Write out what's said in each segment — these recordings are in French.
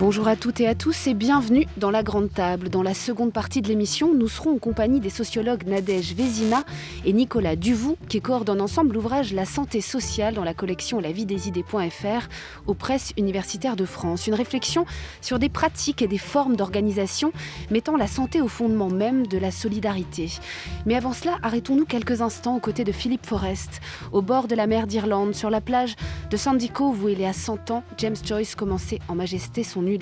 Bonjour à toutes et à tous et bienvenue dans La Grande Table. Dans la seconde partie de l'émission, nous serons en compagnie des sociologues Nadège Vézina et Nicolas Duvou qui coordonnent ensemble l'ouvrage La santé sociale dans la collection lavidesidées.fr aux presses universitaires de France. Une réflexion sur des pratiques et des formes d'organisation mettant la santé au fondement même de la solidarité. Mais avant cela, arrêtons-nous quelques instants aux côtés de Philip Forrest, au bord de la mer d'Irlande, sur la plage de Sandy Cove où il est à 100 ans, James Joyce commençait en majesté son Ulysse.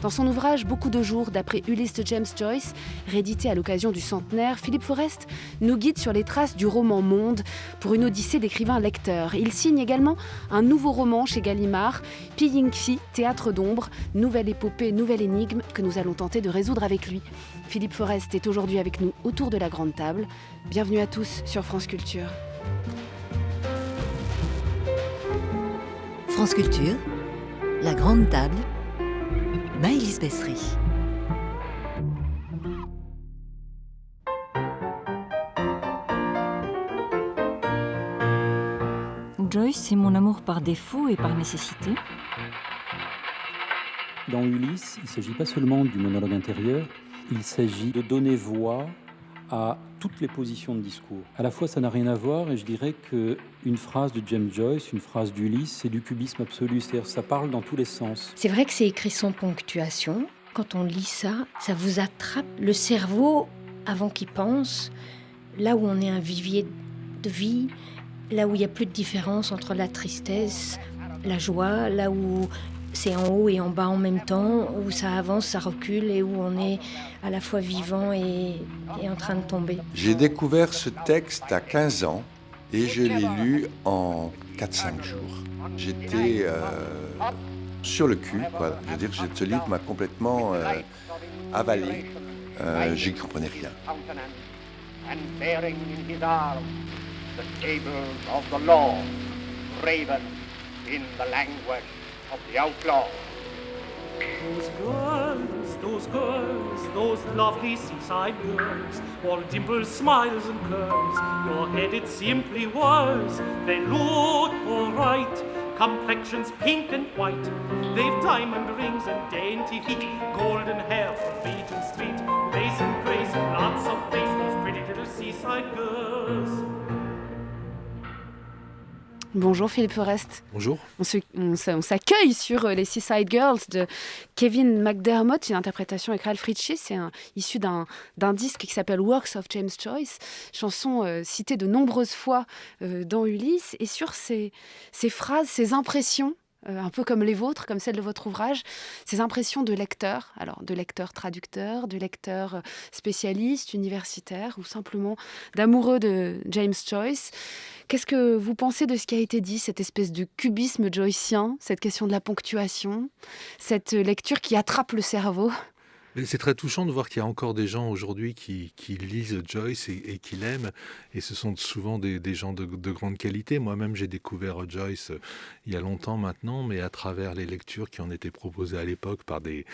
Dans son ouvrage Beaucoup de jours, d'après Ulysse de James Joyce, réédité à l'occasion du centenaire, Philip Forrest nous guide sur les traces du roman Monde pour une odyssée d'écrivains-lecteurs. Il signe également un nouveau roman chez Gallimard, Pi Ying Phi, Théâtre d'ombre, nouvelle épopée, nouvelle énigme que nous allons tenter de résoudre avec lui. Philip Forrest est aujourd'hui avec nous autour de la Grande Table. Bienvenue à tous sur France Culture. France Culture, La Grande Table, Maëlys Bessery. Joyce, c'est mon amour par défaut et par nécessité. Dans Ulysse, il ne s'agit pas seulement du monologue intérieur, il s'agit de donner voix à toutes les positions de discours. À la fois, ça n'a rien à voir, et je dirais qu'une phrase de James Joyce, une phrase d'Ulysse, c'est du cubisme absolu, c'est-à-dire ça parle dans tous les sens. C'est vrai que c'est écrit sans ponctuation. Quand on lit ça, ça vous attrape le cerveau avant qu'il pense, là où on est un vivier de vie, là où il n'y a plus de différence entre la tristesse, la joie, là où c'est en haut et en bas en même temps, où ça avance, ça recule et où on est à la fois vivant et en train de tomber. J'ai découvert ce texte à 15 ans et je l'ai lu en 4-5 jours. J'étais sur le cul, quoi. Je veux dire, ce livre m'a complètement avalé. J'y comprenais rien. And bearing in his arms the tables of the law, graven in the language of the outlaw. Those girls, those lovely seaside girls, all dimples, smiles and curls. Your head it simply whirls. They look all right, complexions pink and white. They've diamond rings and dainty feet, golden hair from Regent Street, lace and grace and lots of face. Those pretty little seaside girls. Bonjour Philippe Forrest. Bonjour. On s'accueille sur les Seaside Girls de Kevin McDermott, une interprétation avec Ralph Ritchie. C'est issu d'un disque qui s'appelle Works of James Joyce, chanson citée de nombreuses fois dans Ulysse. Et sur ces phrases, ces impressions, un peu comme les vôtres, comme celles de votre ouvrage, ces impressions de lecteur, alors de lecteur traducteur, de lecteur spécialiste, universitaire ou simplement d'amoureux de James Joyce. Qu'est-ce que vous pensez de ce qui a été dit, cette espèce de cubisme joycien, cette question de la ponctuation, cette lecture qui attrape le cerveau ? C'est très touchant de voir qu'il y a encore des gens aujourd'hui qui lisent Joyce et qui l'aiment. Et ce sont souvent des gens de grande qualité. Moi-même, j'ai découvert Joyce il y a longtemps maintenant, mais à travers les lectures qui en étaient proposées à l'époque par des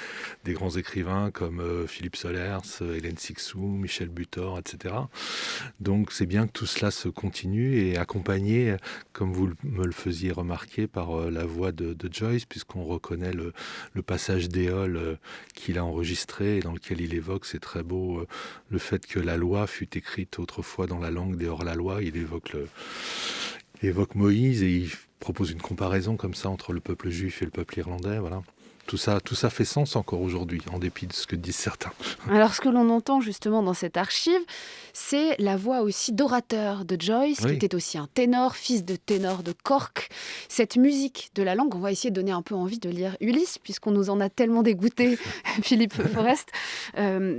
grands écrivains comme Philippe Solers, Hélène Cixous, Michel Butor, etc. Donc c'est bien que tout cela se continue et accompagné, comme vous me le faisiez remarquer, par la voix de Joyce, puisqu'on reconnaît le passage d'éole qu'il a enregistré et dans lequel il évoque, c'est très beau, le fait que la loi fut écrite autrefois dans la langue des hors-la-loi. Il évoque Moïse et il propose une comparaison comme ça entre le peuple juif et le peuple irlandais. Voilà. Tout ça fait sens encore aujourd'hui, en dépit de ce que disent certains. Alors, ce que l'on entend justement dans cette archive, c'est la voix aussi d'orateur de Joyce, qui était aussi un ténor, fils de ténor de Cork. Cette musique de la langue, on va essayer de donner un peu envie de lire Ulysse, puisqu'on nous en a tellement dégoûté, Philippe Forrest.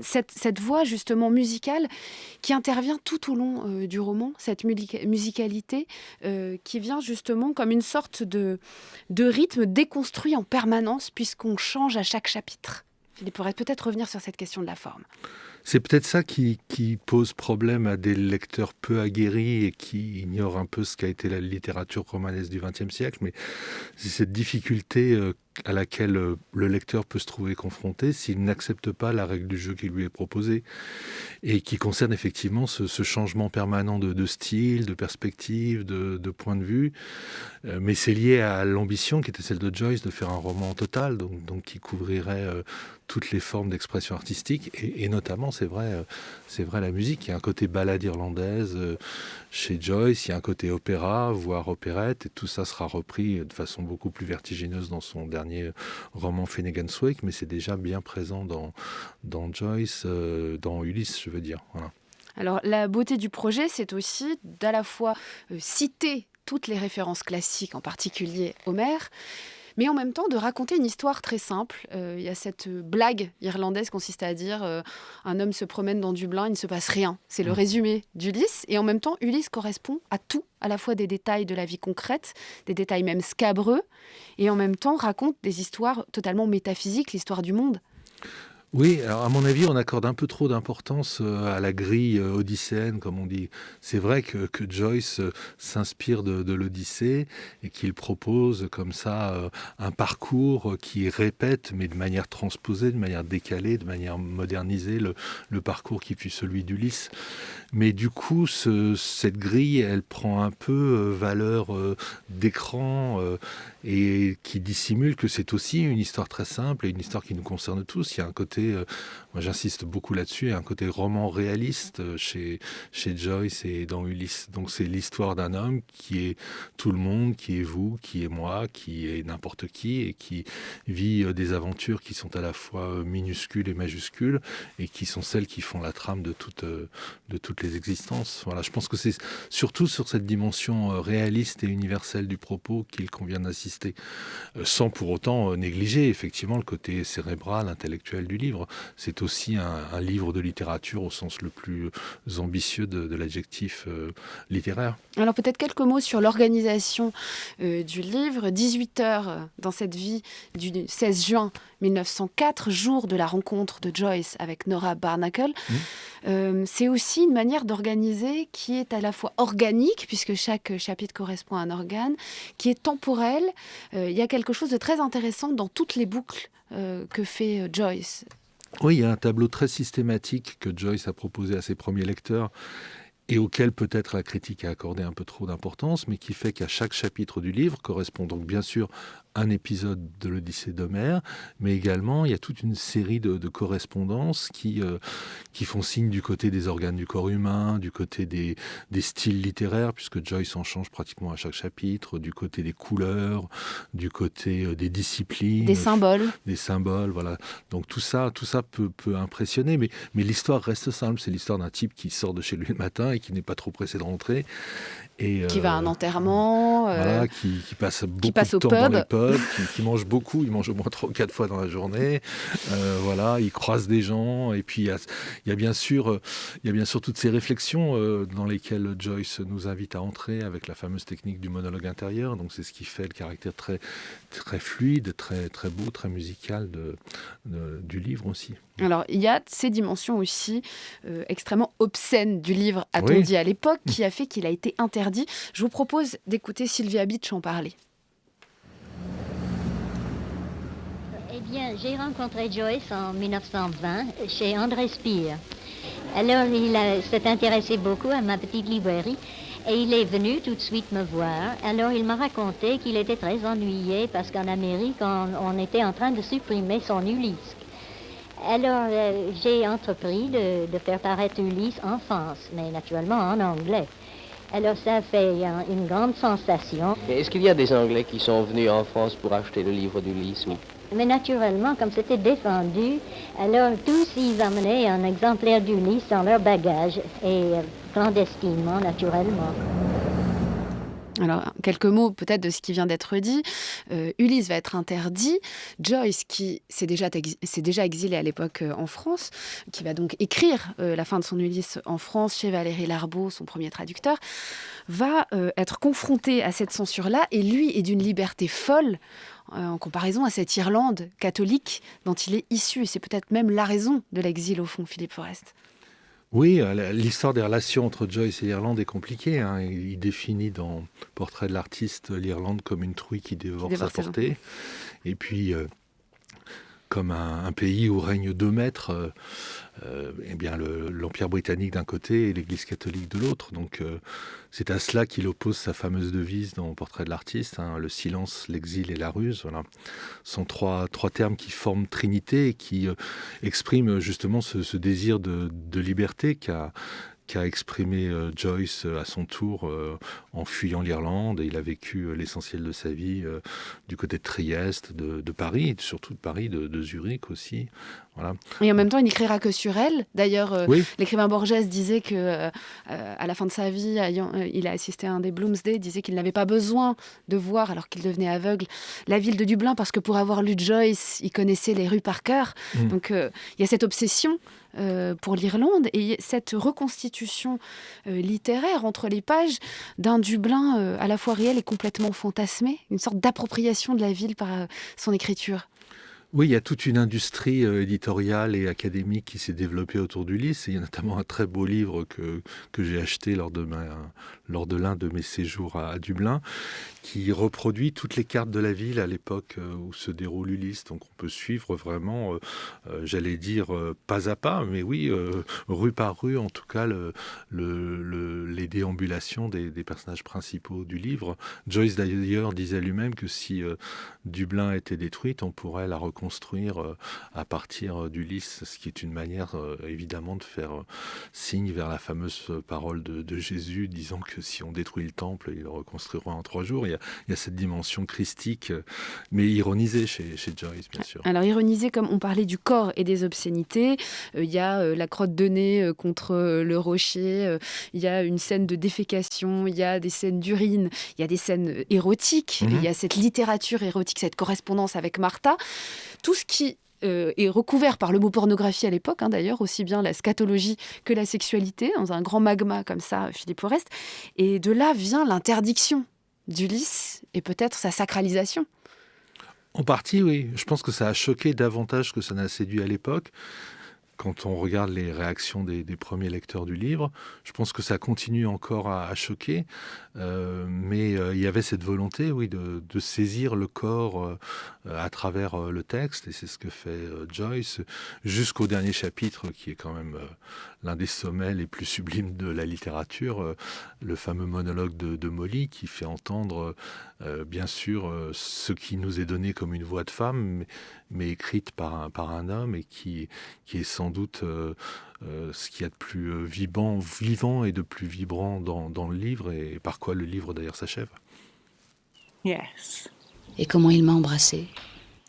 Cette voix justement musicale qui intervient tout au long du roman, cette musicalité qui vient justement comme une sorte de rythme déconstruit en permanence, puisqu'on change à chaque chapitre. Philippe pourrait peut-être revenir sur cette question de la forme. C'est peut-être ça qui pose problème à des lecteurs peu aguerris et qui ignorent un peu ce qu'a été la littérature romanesque du XXe siècle, mais c'est cette difficulté à laquelle le lecteur peut se trouver confronté s'il n'accepte pas la règle du jeu qui lui est proposée et qui concerne effectivement ce changement permanent de style, de perspective, de point de vue. Mais c'est lié à l'ambition qui était celle de Joyce de faire un roman total, donc qui couvrirait toutes les formes d'expression artistique et notamment, c'est vrai la musique. Il y a un côté ballade irlandaise chez Joyce, il y a un côté opéra, voire opérette, et tout ça sera repris de façon beaucoup plus vertigineuse dans son dernier roman Finnegan's Wake, mais c'est déjà bien présent dans Joyce, dans Ulysse, je veux dire. Voilà. Alors la beauté du projet, c'est aussi d'à la fois citer toutes les références classiques, en particulier Homère, mais en même temps de raconter une histoire très simple. Il y a cette blague irlandaise consistant à dire un homme se promène dans Dublin, il ne se passe rien. C'est le résumé d'Ulysse. Et en même temps, Ulysse correspond à tout, à la fois des détails de la vie concrète, des détails même scabreux, et en même temps raconte des histoires totalement métaphysiques, l'histoire du monde. Oui, alors à mon avis, on accorde un peu trop d'importance à la grille odysséenne, comme on dit. C'est vrai que Joyce s'inspire de l'Odyssée et qu'il propose comme ça un parcours qui répète, mais de manière transposée, de manière décalée, de manière modernisée, le parcours qui fut celui d'Ulysse. Mais du coup, cette grille, elle prend un peu valeur d'écran et qui dissimule que c'est aussi une histoire très simple et une histoire qui nous concerne tous. Il y a un côté, moi j'insiste beaucoup là-dessus, il y a un côté roman réaliste chez Joyce et dans Ulysse. Donc c'est l'histoire d'un homme qui est tout le monde, qui est vous, qui est moi, qui est n'importe qui et qui vit des aventures qui sont à la fois minuscules et majuscules et qui sont celles qui font la trame de toutes les existences. Voilà, je pense que c'est surtout sur cette dimension réaliste et universelle du propos qu'il convient d'insister, sans pour autant négliger effectivement le côté cérébral, intellectuel du livre. C'est aussi un livre de littérature au sens le plus ambitieux de l'adjectif littéraire. Alors peut-être quelques mots sur l'organisation du livre. 18 heures dans cette vie du 16 juin 1904, jour de la rencontre de Joyce avec Nora Barnacle. C'est aussi une manière d'organiser qui est à la fois organique, puisque chaque chapitre correspond à un organe, qui est temporelle. Il y a quelque chose de très intéressant dans toutes les boucles que fait Joyce. Oui, il y a un tableau très systématique que Joyce a proposé à ses premiers lecteurs et auquel peut-être la critique a accordé un peu trop d'importance, mais qui fait qu'à chaque chapitre du livre correspond donc bien sûr un épisode de l'Odyssée d'Homère, mais également il y a toute une série de correspondances qui font signe du côté des organes du corps humain, du côté des styles littéraires, puisque Joyce en change pratiquement à chaque chapitre, du côté des couleurs, du côté des disciplines, des symboles, voilà. Donc tout ça peut impressionner, mais l'histoire reste simple. C'est l'histoire d'un type qui sort de chez lui le matin et qui n'est pas trop pressé de rentrer. Et, qui va à un enterrement, voilà, qui passe beaucoup de temps dans les pubs, qui mange beaucoup, il mange au moins 3 ou 4 fois dans la journée, voilà, il croise des gens, et puis il y a bien sûr toutes ces réflexions dans lesquelles Joyce nous invite à entrer avec la fameuse technique du monologue intérieur. Donc c'est ce qui fait le caractère très, très fluide, très, très beau, très musical du livre aussi. Alors, il y a ces dimensions aussi extrêmement obscènes du livre, a-t-on dit à l'époque, qui a fait qu'il a été interdit. Je vous propose d'écouter Sylvia Beach en parler. Eh bien, j'ai rencontré Joyce en 1920 chez André Spire. Alors, il s'est intéressé beaucoup à ma petite librairie et il est venu tout de suite me voir. Alors, il m'a raconté qu'il était très ennuyé parce qu'en Amérique, on était en train de supprimer son Ulysse. Alors, j'ai entrepris de faire paraître Ulysse en France, mais naturellement en anglais. Alors, ça a fait une grande sensation. Est-ce qu'il y a des Anglais qui sont venus en France pour acheter le livre d'Ulysse? Mais naturellement, comme c'était défendu, alors tous ils amenaient un exemplaire d'Ulysse dans leur bagage, et clandestinement, naturellement. Alors, quelques mots peut-être de ce qui vient d'être dit. Ulysse va être interdit. Joyce, qui s'est déjà exilé à l'époque en France, qui va donc écrire la fin de son Ulysse en France chez Valéry Larbaud, son premier traducteur, va être confronté à cette censure-là, et lui est d'une liberté folle en comparaison à cette Irlande catholique dont il est issu. Et c'est peut-être même la raison de l'exil, au fond, Philippe Forest. Oui, l'histoire des relations entre Joyce et l'Irlande est compliquée. Hein. Il définit dans Portrait de l'artiste l'Irlande comme une truie qui dévore sa portée. Et puis, comme un pays où règnent deux maîtres, eh bien l'Empire britannique d'un côté et l'Église catholique de l'autre. Donc c'est à cela qu'il oppose sa fameuse devise dans Portrait de l'artiste, hein, le silence, l'exil et la ruse. Voilà. Ce sont trois termes qui forment Trinité et qui expriment justement ce désir de liberté qu'a exprimé Joyce à son tour en fuyant l'Irlande. Et il a vécu l'essentiel de sa vie du côté de Trieste, de Paris, et surtout de Paris, de Zurich aussi. Voilà. Et en même temps, il n'écrira que sur elle. D'ailleurs, l'écrivain Borges disait que à la fin de sa vie, il a assisté à un des Bloomsday, disait qu'il n'avait pas besoin de voir, alors qu'il devenait aveugle, la ville de Dublin, parce que pour avoir lu Joyce, il connaissait les rues par cœur. Donc il y a cette obsession pour l'Irlande et cette reconstitution littéraire entre les pages d'un Dublin à la fois réel et complètement fantasmé, une sorte d'appropriation de la ville par son écriture. Oui, il y a toute une industrie éditoriale et académique qui s'est développée autour d'Ulysse. Il y a notamment un très beau livre que j'ai acheté lors de l'un de mes séjours à Dublin, qui reproduit toutes les cartes de la ville à l'époque où se déroule Ulysse. Donc on peut suivre vraiment, j'allais dire pas à pas, mais oui, rue par rue, en tout cas, les déambulations des personnages principaux du livre. Joyce d'ailleurs disait lui-même que si Dublin était détruite, on pourrait la reconstruire à partir d'Ulysse, ce qui est une manière évidemment de faire signe vers la fameuse parole de Jésus, disant que si on détruit le temple, il le reconstruira en 3 jours. Il y a cette dimension christique, mais ironisée chez Joyce, bien sûr. Alors ironisée, comme on parlait du corps et des obscénités, il y a la crotte de nez contre le rocher, il y a une scène de défécation, il y a des scènes d'urine, il y a des scènes érotiques, il y a cette littérature érotique, cette correspondance avec Martha. Tout ce qui est recouvert par le mot pornographie à l'époque, d'ailleurs, aussi bien la scatologie que la sexualité, dans un grand magma comme ça, Philippe Forest. Et de là vient l'interdiction d'Ulysse et peut-être sa sacralisation. En partie, oui. Je pense que ça a choqué davantage que ça n'a séduit à l'époque. Quand on regarde les réactions des premiers lecteurs du livre, je pense que ça continue encore à choquer, mais il y avait cette volonté, oui, de saisir le corps à travers le texte, et c'est ce que fait Joyce, jusqu'au dernier chapitre, qui est quand même l'un des sommets les plus sublimes de la littérature, le fameux monologue de Molly, qui fait entendre, bien sûr, ce qui nous est donné comme une voix de femme, mais écrite par un homme, et qui est sans doute ce qu'il y a de plus vivant et de plus vibrant dans le livre, et par quoi le livre d'ailleurs s'achève. Yes. Et comment il m'a embrassée.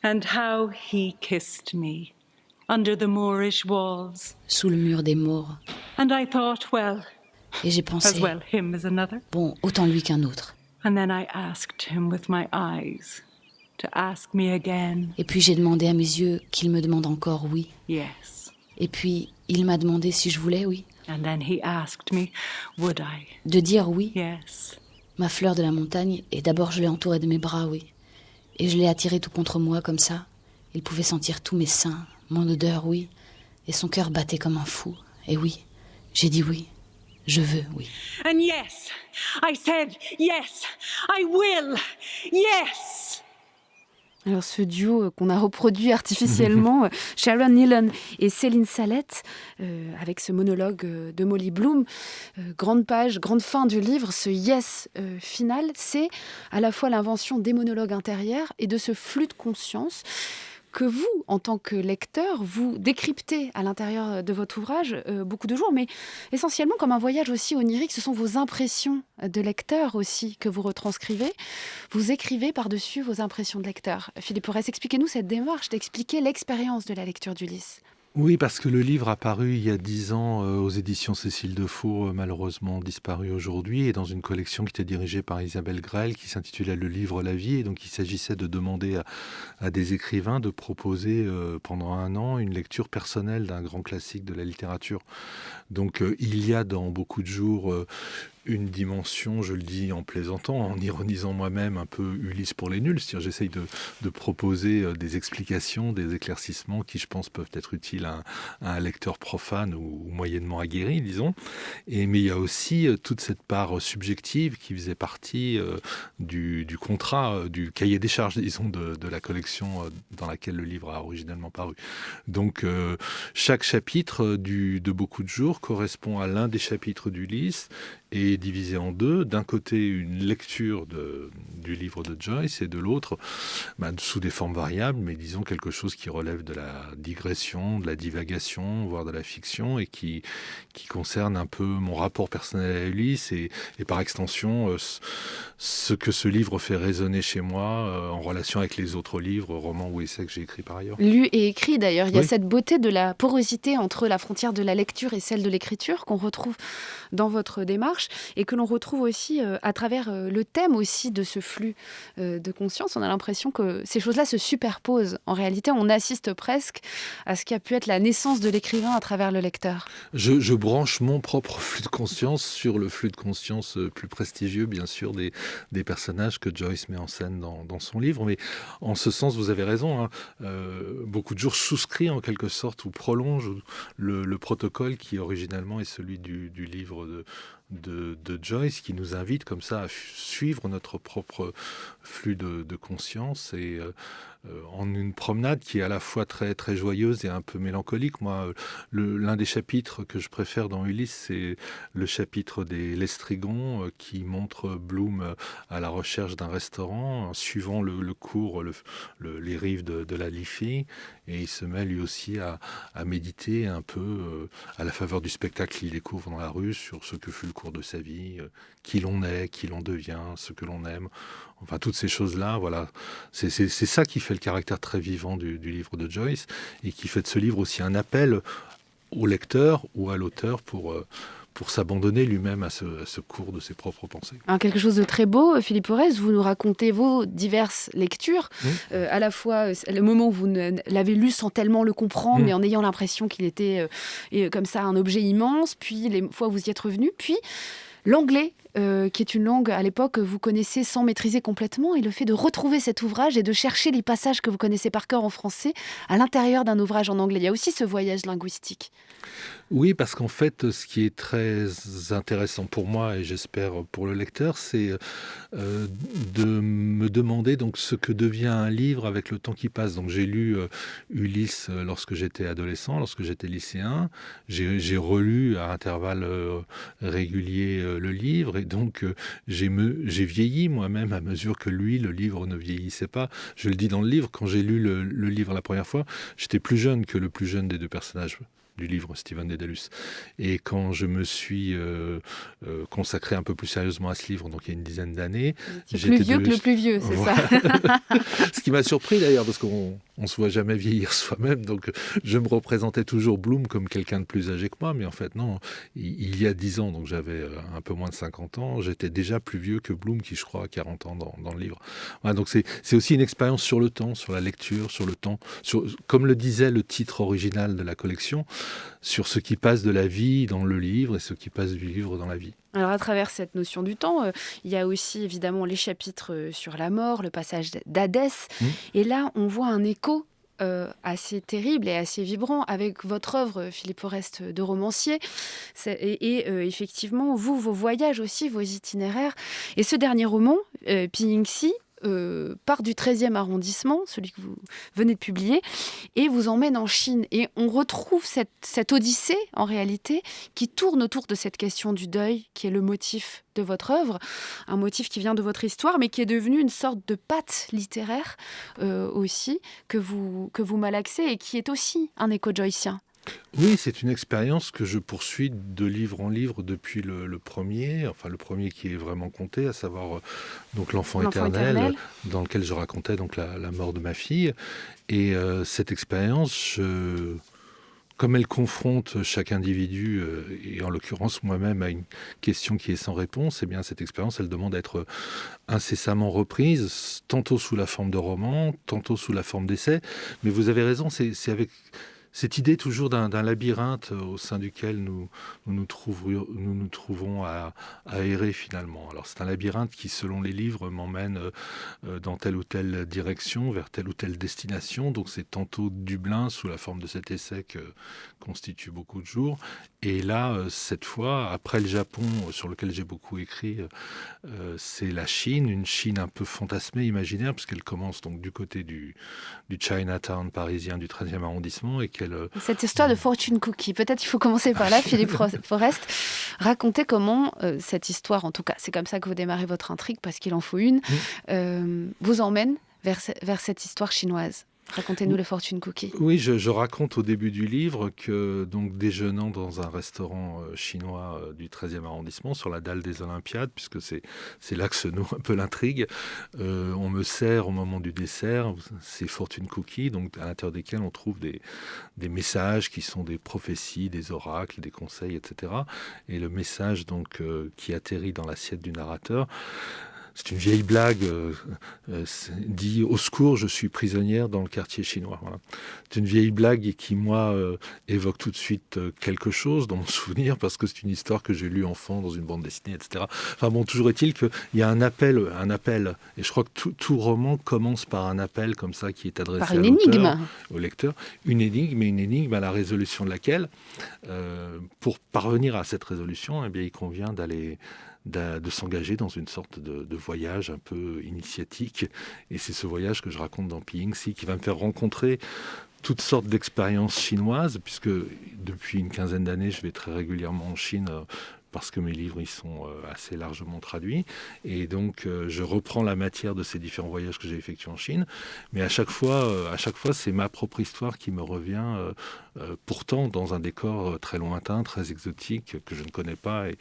And how he kissed me under the Moorish walls. Sous le mur des Maures. And I thought, well, et j'ai pensé, as well him as another. Bon, autant lui qu'un autre. And then I asked him with my eyes to ask me again. Et puis j'ai demandé à mes yeux qu'il me demande encore oui. Yes. Et puis il m'a demandé si je voulais, oui. And then he asked me, would I? De dire oui. Yes. Ma fleur de la montagne, et d'abord je l'ai entourée de mes bras, oui. Et je l'ai attiré tout contre moi, comme ça. Il pouvait sentir tous mes seins, mon odeur, oui. Et son cœur battait comme un fou. Et oui, j'ai dit oui. Je veux, oui. And yes, I said yes, I will, yes. Alors ce duo qu'on a reproduit artificiellement, Sharon Nealon et Céline Salette, avec ce monologue de Molly Bloom, grande page, grande fin du livre, ce yes final, c'est à la fois l'invention des monologues intérieurs et de ce flux de conscience que vous, en tant que lecteur, vous décryptez à l'intérieur de votre ouvrage beaucoup de jours, mais essentiellement comme un voyage aussi onirique. Ce sont vos impressions de lecteur aussi que vous retranscrivez. Vous écrivez par-dessus vos impressions de lecteur. Philippe Forest, expliquez-nous cette démarche d'expliquer l'expérience de la lecture d'Ulysse. Oui, parce que le livre a paru il y a 10 ans aux éditions Cécile Defaux, malheureusement disparu aujourd'hui, et dans une collection qui était dirigée par Isabelle Grell, qui s'intitulait Le livre, la vie. Et donc il s'agissait de demander à des écrivains de proposer pendant 1 an une lecture personnelle d'un grand classique de la littérature. Donc il y a dans Beaucoup de jours une dimension, je le dis en plaisantant, en ironisant moi-même un peu Ulysse pour les nuls, c'est-à-dire j'essaye de proposer des explications, des éclaircissements qui, je pense, peuvent être utiles à un lecteur profane ou moyennement aguerri, disons. Mais il y a aussi toute cette part subjective qui faisait partie du contrat, du cahier des charges, disons, de la collection dans laquelle le livre a originellement paru. Donc chaque chapitre de Beaucoup de jours correspond à l'un des chapitres d'Ulysse, et divisé en 2. D'un côté, une lecture du livre de Joyce, et de l'autre, sous des formes variables, mais disons quelque chose qui relève de la digression, de la divagation, voire de la fiction, et qui concerne un peu mon rapport personnel à Ulysse, et par extension, ce que ce livre fait résonner chez moi en relation avec les autres livres, romans ou essais que j'ai écrits par ailleurs. Lu et écrit d'ailleurs, il y a Oui. cette beauté de la porosité entre la frontière de la lecture et celle de l'écriture qu'on retrouve dans votre démarche et que l'on retrouve aussi à travers le thème aussi de ce flux de conscience. On a l'impression que ces choses-là se superposent. En réalité, on assiste presque à ce qui a pu être la naissance de l'écrivain à travers le lecteur. Je branche mon propre flux de conscience sur le flux de conscience plus prestigieux, bien sûr, des personnages que Joyce met en scène dans son livre. Mais en ce sens, vous avez raison, hein, Beaucoup de jours souscrit en quelque sorte ou prolonge le protocole qui originellement est celui du livre de Joyce, qui nous invite comme ça à suivre notre propre flux de conscience et en une promenade qui est à la fois très, très joyeuse et un peu mélancolique. Moi, l'un des chapitres que je préfère dans Ulysse, c'est le chapitre des Lestrigons qui montre Bloom à la recherche d'un restaurant, suivant le cours, les rives de la Liffey, et il se met lui aussi à méditer un peu à la faveur du spectacle qu'il découvre dans la rue sur ce que fut le cours de sa vie, qui l'on est, qui l'on devient, ce que l'on aime. Enfin, toutes ces choses-là, voilà. C'est ça qui fait le caractère très vivant du livre de Joyce et qui fait de ce livre aussi un appel au lecteur ou à l'auteur pour s'abandonner lui-même à ce cours de ses propres pensées. Quelque chose de très beau, Philippe Orez, vous nous racontez vos diverses lectures, à la fois le moment où vous l'avez lu sans tellement le comprendre, mais en ayant l'impression qu'il était comme ça un objet immense, puis les fois où vous y êtes revenu, puis l'anglais, qui est une langue à l'époque que vous connaissez sans maîtriser complètement, et le fait de retrouver cet ouvrage et de chercher les passages que vous connaissez par cœur en français à l'intérieur d'un ouvrage en anglais. Il y a aussi ce voyage linguistique. Oui, parce qu'en fait, ce qui est très intéressant pour moi, et j'espère pour le lecteur, c'est de me demander donc ce que devient un livre avec le temps qui passe. Donc j'ai lu Ulysse lorsque j'étais adolescent, lorsque j'étais lycéen. J'ai relu à intervalles réguliers le livre, et donc j'ai vieilli moi-même à mesure que lui, le livre ne vieillissait pas. Je le dis dans le livre, quand j'ai lu le livre la première fois, j'étais plus jeune que le plus jeune des deux personnages du livre, Stephen Dedalus. Et quand je me suis consacré un peu plus sérieusement à ce livre, donc il y a une dizaine d'années... C'est plus vieux que le plus vieux, c'est ça. Ce qui m'a surpris d'ailleurs, parce qu'on ne se voit jamais vieillir soi-même, donc je me représentais toujours Bloom comme quelqu'un de plus âgé que moi, mais en fait non, il y a 10 ans, donc j'avais un peu moins de 50 ans, j'étais déjà plus vieux que Bloom, qui je crois a 40 ans dans le livre. Voilà, donc c'est aussi une expérience sur le temps, sur la lecture, sur le temps, comme le disait le titre original de la collection, sur ce qui passe de la vie dans le livre et ce qui passe du livre dans la vie. Alors à travers cette notion du temps, il y a aussi évidemment les chapitres sur la mort, le passage d'Hadès. Et là, on voit un écho assez terrible et assez vibrant avec votre œuvre, Philippe Orest, de romancier. Effectivement, vos voyages aussi, vos itinéraires. Et ce dernier roman, Piyingsi, part du 13e arrondissement, celui que vous venez de publier, et vous emmène en Chine. Et on retrouve cette odyssée, en réalité, qui tourne autour de cette question du deuil, qui est le motif de votre œuvre, un motif qui vient de votre histoire, mais qui est devenu une sorte de patte littéraire aussi, que vous malaxez, et qui est aussi un écho joycien. Oui, c'est une expérience que je poursuis de livre en livre depuis le premier qui est vraiment compté, à savoir donc L'Enfant éternel, dans lequel je racontais donc la mort de ma fille. Et cette expérience, comme elle confronte chaque individu, et en l'occurrence moi-même, à une question qui est sans réponse, eh bien cette expérience, elle demande à être incessamment reprise, tantôt sous la forme de roman, tantôt sous la forme d'essai. Mais vous avez raison, c'est avec cette idée toujours d'un labyrinthe au sein duquel nous nous trouvons à errer finalement. Alors c'est un labyrinthe qui, selon les livres, m'emmène dans telle ou telle direction, vers telle ou telle destination. Donc c'est tantôt Dublin sous la forme de cet essai que constitue Beaucoup de jours. Et là, cette fois, après le Japon, sur lequel j'ai beaucoup écrit, c'est la Chine, une Chine un peu fantasmée, imaginaire, puisqu'elle commence donc du côté du Chinatown parisien du 13e arrondissement. Et cette histoire de fortune cookie, peut-être il faut commencer par là, Philippe Forest. Racontez comment cette histoire, en tout cas, c'est comme ça que vous démarrez votre intrigue, parce qu'il en faut une, vous emmène vers cette histoire chinoise. Racontez-nous le fortune cookie. Oui, je raconte au début du livre que, donc, déjeunant dans un restaurant chinois du 13e arrondissement, sur la dalle des Olympiades, puisque c'est là que se noue un peu l'intrigue, on me sert au moment du dessert ces fortune cookies, donc à l'intérieur desquels on trouve des messages qui sont des prophéties, des oracles, des conseils, etc. Et le message donc qui atterrit dans l'assiette du narrateur, c'est une vieille blague, dit « Au secours, je suis prisonnière dans le quartier chinois ». Voilà. C'est une vieille blague qui, moi, évoque tout de suite quelque chose dans mon souvenir, parce que c'est une histoire que j'ai lue enfant dans une bande dessinée, etc. Enfin bon, toujours est-il qu'il y a un appel, et je crois que tout roman commence par un appel comme ça qui est adressé à l'auteur, au lecteur. Une énigme à la résolution de laquelle, pour parvenir à cette résolution, eh bien, il convient de s'engager dans une sorte de voyage un peu initiatique. Et c'est ce voyage que je raconte dans Piyingsi, qui va me faire rencontrer toutes sortes d'expériences chinoises, puisque depuis une quinzaine d'années, je vais très régulièrement en Chine, parce que mes livres y sont assez largement traduits. Et donc, je reprends la matière de ces différents voyages que j'ai effectués en Chine. Mais à chaque fois, c'est ma propre histoire qui me revient, pourtant dans un décor très lointain, très exotique, que je ne connais pas et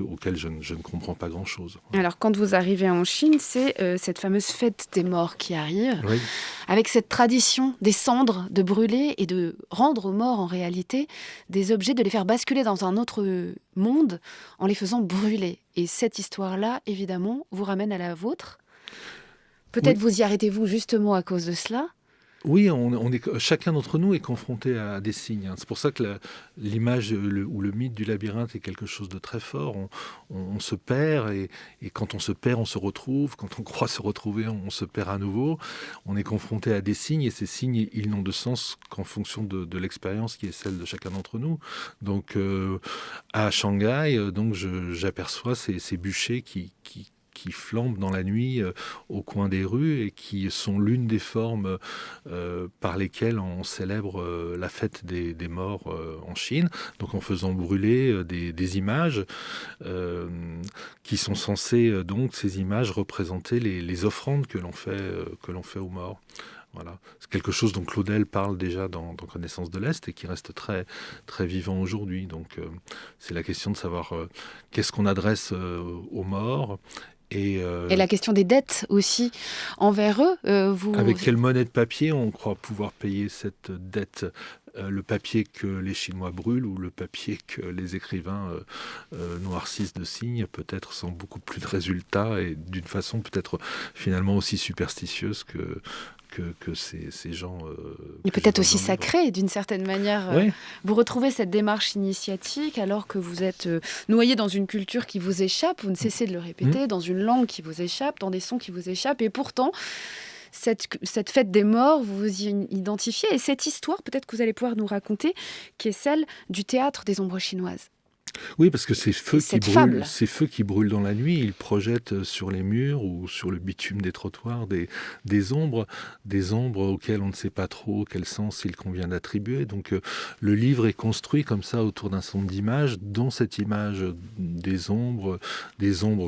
auquel je ne comprends pas grand-chose. Alors, quand vous arrivez en Chine, c'est cette fameuse fête des morts qui arrive, oui, avec cette tradition des cendres, de brûler et de rendre aux morts, en réalité, des objets, de les faire basculer dans un autre monde en les faisant brûler. Et cette histoire-là, évidemment, vous ramène à la vôtre. Peut-être vous y arrêtez-vous justement à cause de cela. Oui, chacun d'entre nous est confronté à des signes. C'est pour ça que l'image ou le mythe du labyrinthe est quelque chose de très fort. On se perd et quand on se perd, on se retrouve. Quand on croit se retrouver, on se perd à nouveau. On est confronté à des signes et ces signes, ils n'ont de sens qu'en fonction de l'expérience qui est celle de chacun d'entre nous. Donc, à Shanghai, donc j'aperçois ces bûchers qui flambent dans la nuit au coin des rues et qui sont l'une des formes par lesquelles on célèbre la fête des morts en Chine, donc en faisant brûler des images qui sont censées, donc ces images, représenter les offrandes que l'on fait aux morts. Voilà. C'est quelque chose dont Claudel parle déjà dans Connaissance de l'Est et qui reste très, très vivant aujourd'hui. Donc c'est la question de savoir qu'est-ce qu'on adresse aux morts. Et la question des dettes aussi envers eux. Avec quelle monnaie de papier on croit pouvoir payer cette dette ? Le papier que les Chinois brûlent ou le papier que les écrivains noircissent de signes, peut-être sans beaucoup plus de résultats et d'une façon peut-être finalement aussi superstitieuse que ces gens... Et peut-être aussi sacré, d'une certaine manière. Oui. Vous retrouvez cette démarche initiatique alors que vous êtes noyé dans une culture qui vous échappe, vous ne cessez de le répéter, dans une langue qui vous échappe, dans des sons qui vous échappent, et pourtant... Cette fête des morts, vous vous y identifiez. Et cette histoire, peut-être que vous allez pouvoir nous raconter, qui est celle du théâtre des ombres chinoises. Oui, parce que ces feux qui brûlent dans la nuit, ils projettent sur les murs ou sur le bitume des trottoirs des ombres auxquelles on ne sait pas trop quel sens il convient d'attribuer. Donc le livre est construit comme ça autour d'un ensemble d'images, dont cette image des ombres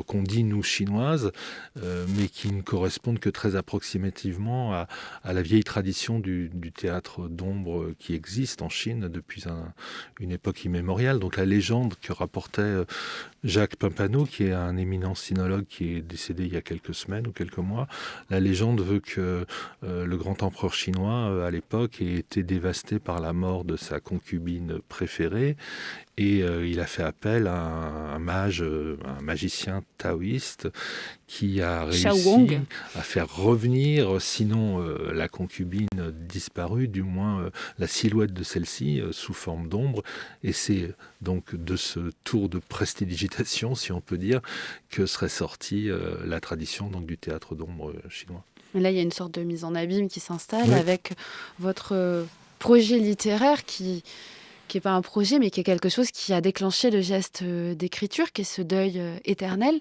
qu'on dit nous chinoises, mais qui ne correspondent que très approximativement à la vieille tradition du théâtre d'ombres qui existe en Chine depuis une époque immémoriale. Donc la légende légende que rapportait Jacques Pampano, qui est un éminent sinologue qui est décédé il y a quelques semaines ou quelques mois. La légende veut que le grand empereur chinois, à l'époque, ait été dévasté par la mort de sa concubine préférée. Et il a fait appel à un magicien taoïste qui a réussi à faire revenir, sinon la concubine disparue, du moins la silhouette de celle-ci sous forme d'ombre. Et c'est donc de ce tour de prestidigitation, si on peut dire, que serait sortie la tradition donc, du théâtre d'ombre chinois. Mais là, il y a une sorte de mise en abîme qui s'installe avec votre projet littéraire qui n'est pas un projet, mais qui est quelque chose qui a déclenché le geste d'écriture, qui est ce deuil éternel.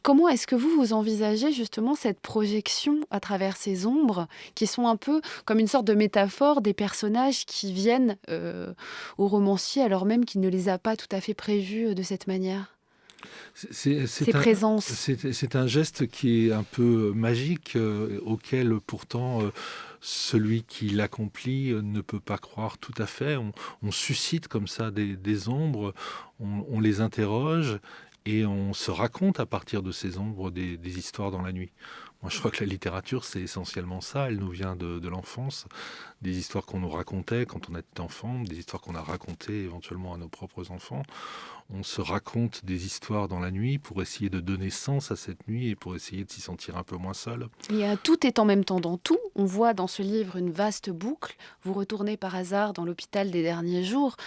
Comment est-ce que vous envisagez justement cette projection à travers ces ombres, qui sont un peu comme une sorte de métaphore des personnages qui viennent au romancier, alors même qu'il ne les a pas tout à fait prévus de cette manière ? Ces présences. C'est un geste qui est un peu magique, auquel pourtant celui qui l'accomplit ne peut pas croire tout à fait. On suscite comme ça des ombres, on les interroge et on se raconte à partir de ces ombres des histoires dans la nuit. Moi, je crois que la littérature, c'est essentiellement ça. Elle nous vient de l'enfance, des histoires qu'on nous racontait quand on était enfant, des histoires qu'on a racontées éventuellement à nos propres enfants. On se raconte des histoires dans la nuit pour essayer de donner sens à cette nuit et pour essayer de s'y sentir un peu moins seul. Et tout est en même temps dans tout. On voit dans ce livre une vaste boucle. Vous retournez par hasard dans l'hôpital des derniers jours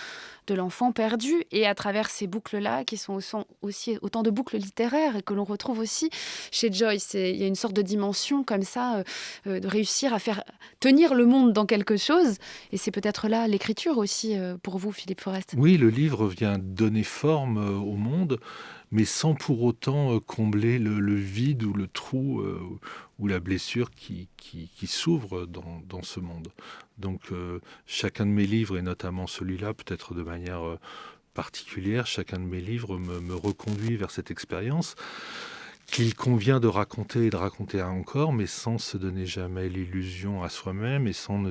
de l'enfant perdu. Et à travers ces boucles-là, qui sont aussi autant de boucles littéraires et que l'on retrouve aussi chez Joyce, il y a une sorte de dimension comme ça, de réussir à faire tenir le monde dans quelque chose. Et c'est peut-être là l'écriture aussi pour vous, Philippe Forest. Oui, le livre vient donner forme au monde, mais sans pour autant combler le vide ou le trou ou la blessure qui s'ouvre dans ce monde. Donc chacun de mes livres, et notamment celui-là, peut-être de manière particulière, chacun de mes livres me reconduit vers cette expérience qu'il convient de raconter et de raconter encore, mais sans se donner jamais l'illusion à soi-même et sans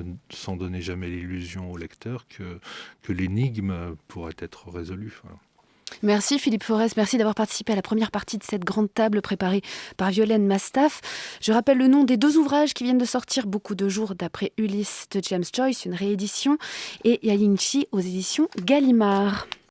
donner jamais l'illusion au lecteur que l'énigme pourrait être résolue. Voilà. Merci Philippe Forest, merci d'avoir participé à la première partie de cette grande table préparée par Violaine Mastaf. Je rappelle le nom des 2 ouvrages qui viennent de sortir, Beaucoup de jours d'après Ulysse de James Joyce, une réédition, et Yayinchi aux éditions Gallimard.